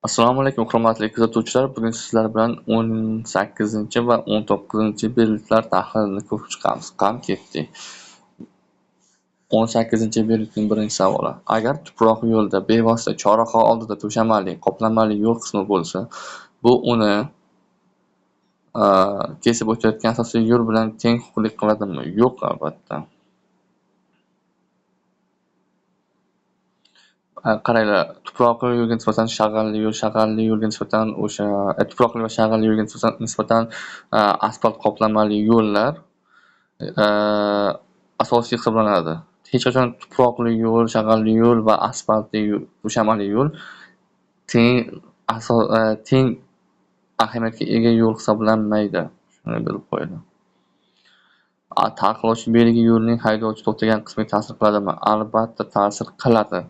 Assalomu alaykum, hurmatli kuzatuvchilar. Bugun sizlar bilan 18 va 19 belgiklar tahlilini ko'rib chiqamiz. Qani ketdik. 18-belgikning birinchi savoli. Agar tuproq yo'lda bevosita chorraha oldida to'shamali, qoplamali yo'l qismi bo'lsa, bu uni kesib o'tayotgan asosiy yo'l bilan teng huquqli qiladimi? Yo'q, albatta. Qaranglar, tuproqli yo'lga nisbatan shag'alli yo'l, shag'alli yo'lga nisbatan tuproqli va shag'alli yo'lga nisbatan asfalt qoplamali yo'llar asosiy hisoblanadi. Hech qachon tuproqli yo'l, shag'alli yo'l va asfaltli to'shamali yo'l teng ahamiyatga ega yo'l hisoblanmaydi. Shuni bilib qo'ying. Taqiqlovchi belgi yo'lning haydovchi to'xtagan qismiga ta'sir qiladimi? Albatta ta'sir qiladi.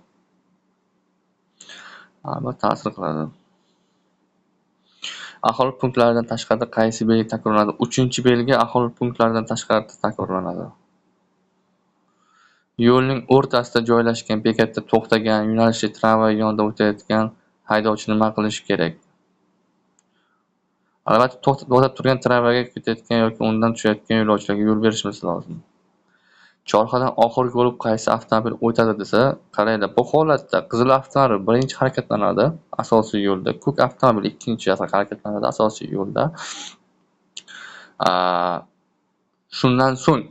Ta'sir qiladi. Aholi punktlaridan tashqarida qaysi belgi takrorlanadi? 3-belgi aholi punktlaridan tashqarida takrorlanadi. Yo'lning o'rtasida joylashgan bekatda to'xtagan, yo'nalishli tramvay yonidan o'tayotgan haydovchi nima qilishi kerak? Albatta to'xtab turgan tramvayga ketayotgan yoki undan tushayotgan yo'lovchilarga yo'l berishimiz lozim. Chorrahadan oxirgi bo'lib qaysi avtomobil o'tadi desa, qaranglar, bu holatda qizil avtomobil birinchi harakatlanadi asosiy yo'lda, ko'k avtomobil ikkinchi harakatlanadi asosiy yo'lda. Shundan so'ng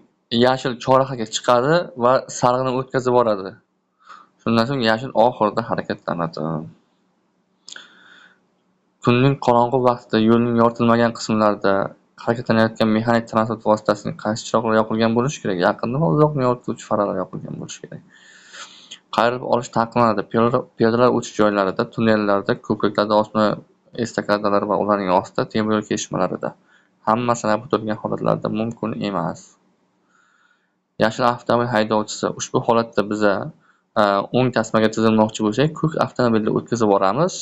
yashil chorrahaga chiqadi va sarg'ini o'tkazib boradi. Shundan so'ng yashil oxirida harakatlanadi. Kunning qorong'u vaqtida yo'lning yoritilmagan qismlarida harakatlanayotgan mexanik transport vositasining qaysi chiroqlari yoqilgan bo'lishi kerak? Yaqindan va uzoqni yorituvchi farlar yoqilgan bo'lishi kerak. Qayrilib olish taqiqlanadi. Piyodalar o'tish joylarida, tunnellarda, ko'priklarda, osma estakadalar va ularning ostida, temir yo'l kesishmalarida. Hamma sanab o'tilgan holatlarda mumkin emas. Yashil avtomobil haydovchisi ushbu holatda biza o'ng tasmaga tizilmoqchi bo'lsak, ko'k avtomobilni o'tkazib boramiz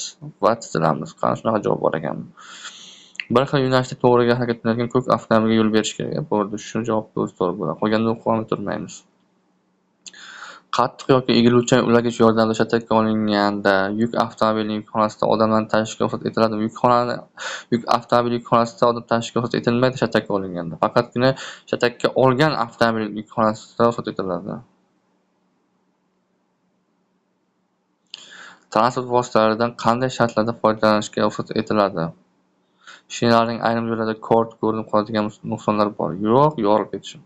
va tizilamiz. Qani shunaqa javob bor ekan. Bir xil yo'nalishda to'g'riga harakatlanayotgan ko'k avtomobilga yo'l berish kerak. Bo'ldi, shu javob to'g'ri bo'ladi. Qolganda o'qib o'tirmaymiz. Qattiq yoki egiluvchan ulagich yordamida shatakka olinganda yuk avtomobilining yukxonasida odamlarni tashishga ruxsat etiladimi? Yuk avtomobili yukxonasida odam tashishga ruxsat etilmaydi shatakka olinganda. Faqatgina shatakka olgan avtomobil yukxonasida ruxsat etiladi. Transport vositalaridan qanday shartlarda foydalanishga ruxsat etiladi? Shinalarning ayrim joylarida kort ko'rinib qoladigan nuqsonlar bor. Yo'q, yorilib ketishi.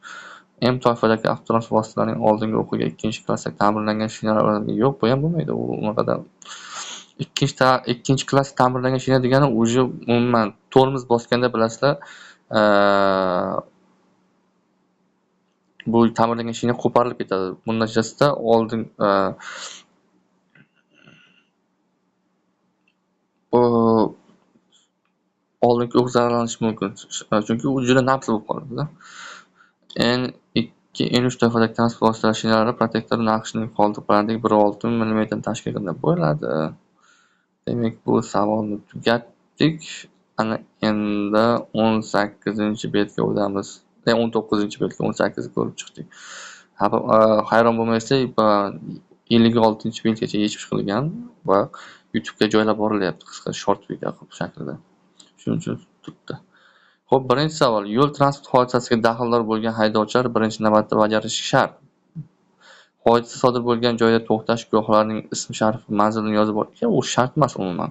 M toifadagi avtotransport vositalarining oldingi o'qiga 2-klassda ta'mirlangan shinalar yo'q, bu ham bo'lmaydi. U unaqada 2-klass ta'mirlangan shina degani o'zi umuman tormoz bosganda bilasizlar, bu ta'mirlangan shina qo'parilib ketadi. Bundan natijasida oldingi o'q zararlanishi mumkin. Chunki u juda nafs bo'lib qoladi. N2, N3 toifadagi transport vositalari shinalari protektor naqshining qoldiqlaridagi 1.6 mm tashkil qilib bo'ladi. Demak, bu savolni tugatdik. Ana endi 18-belgiga o'tamiz. 19-belgi, 18 ko'rib chiqdik. Hayron bo'lmaysiz, 56-belgigacha yechib chiqilgan va YouTube'ga joylab borilyapti qisqa short video shaklida. Shuning uchun turibdi. Xo'p, birinchi savol. Yo'l transport hodisasiga daxldor bo'lgan haydovchilar birinchi navbatda bajarishi shart. Hodisa sodir bo'lgan joyda to'xtash, guvohlarning ism-sharifi, manzilini yozib olish, u shart emas umuman.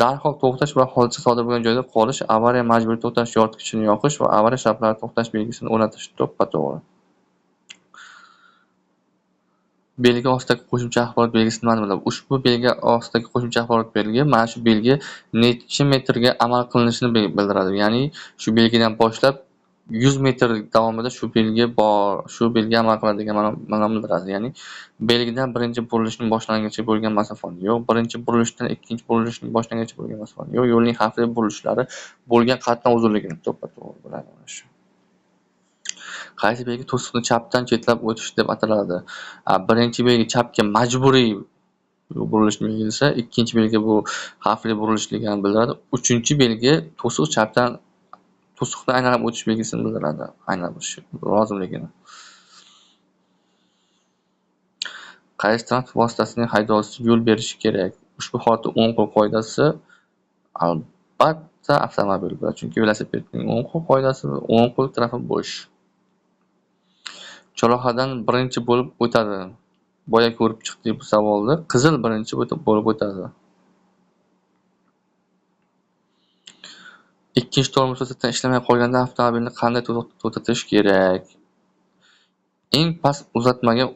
Darhol to'xtash va hodisa sodir bo'lgan joyda qolish, avariya majburiy to'xtash yoritgichini yoqish va avariya shartlari to'xtash belgisini o'rnatish to'ppa-to'g'ri. Belgi ostidagi qo'shimcha axborot belgisi nimani biladi? Ushbu belgi ostidagi qo'shimcha axborot belgi mana shu belgi necha metrga amal qilinishini bildiradi. Ya'ni shu belgidan boshlab 100 metr davomida shu belgi bor, shu belgi amal qiladigan ma'noni bildiradi. Ya'ni belgidan birinchi burilishning boshlangichi bo'lgan masofani, yo'q, birinchi burilishdan ikkinchi burilishning boshlangichi bo'lgan masofani, yo'q, yo'lning xavfli burilishlari bo'lgan qatnov uzunligini to'ppa-to'g'ri biladi mana shu. Qaysi belgi to'siqni chapdan chetlab o'tish deb ataladi? Birinchi belgi chapga majburiy burilish belgisi, ikkinchi belgi bu xavfli burilishligini bildiradi. Uchinchi belgi to'siqni aylanib o'tish belgisini bildiradi. Aynan shu lozimligini. Qaysi transport vositasining haydovchisi yo'l berishi kerak? Ushbu holatda o'ng qo'l qoidasi albatta avtomobil bo'ladi. Chunki velosipedning o'ng qo'l qoidasi o'ng qo'l tarafi bo'sh. Chorrahadan birinchi bo'lib o'tadi. Boya ko'rib chiqdik bu savolni. Qizil birinchi bo'lib o'tadi. Ikkinchi tormoz to'satdan ishlamay qolganda avtomobilni qanday to'xtatish kerak? Eng past uzatmaga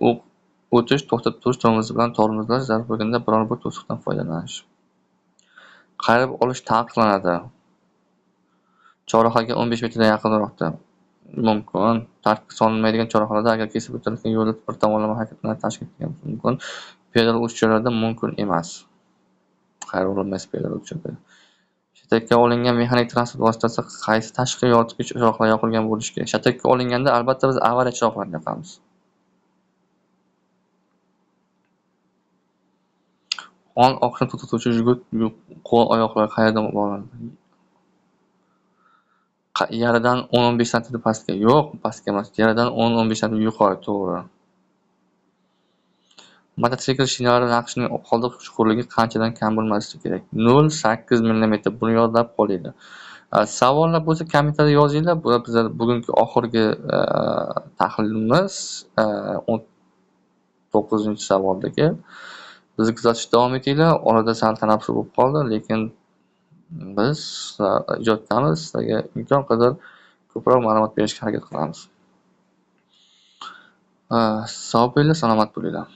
o'tish, to'xtatib turish tormozi bilan tormozlash, zarur bo'lganda biror bir to'siqdan foydalanish. Qayirib olish taqiqlanadi. Chorrahaga 15 metrdan yaqinroqda mumkin. Tartibga solinmaydigan chorrahalarda agar kesib o'tilayotgan yo'lda bir tomonlama harakatlar tashkil etgan mumkin. Piyodalar o'tish joylarida mumkin emas. Qayirib olinmaysiz piyodalar o'tish joylarida. Shatakka olingan mexanik transport vositasi qaysi tashqi yoritgich chiroqlar yoqilgan bo'lishi kerak? Shatakka olinganda albatta biz avariya chiroqlarini yoqamiz. Qon oqishini to'xtatuvchi jugut qo'l oyoqlar qayerdan bog'lanadi? Yaradan 10-15 sm pastga. Yo'q, pastga emas. Yaradan 10-15 sm yuqori, to'g'ri. Mototsikl shinalari naqshining qoldiq chuqurligi qanchadan kam bo'lmasligi kerak? 0,8 mm. Buni yodlab qolinglar. Savollar bo'lsa kommentariyada yozinglar. Bu bizlar bugungi oxirgi tahlilimiz 19-savoldagi. Bizni kuzatishda davom etinglar. Orada sal tanaffus bo'lib qoldi, lekin biz ijoddamiz. Sizlarga imkon qadar ko'proq ma'lumot berishga harakat qilamiz. Sog' bo'linglar, salomat bo'linglar.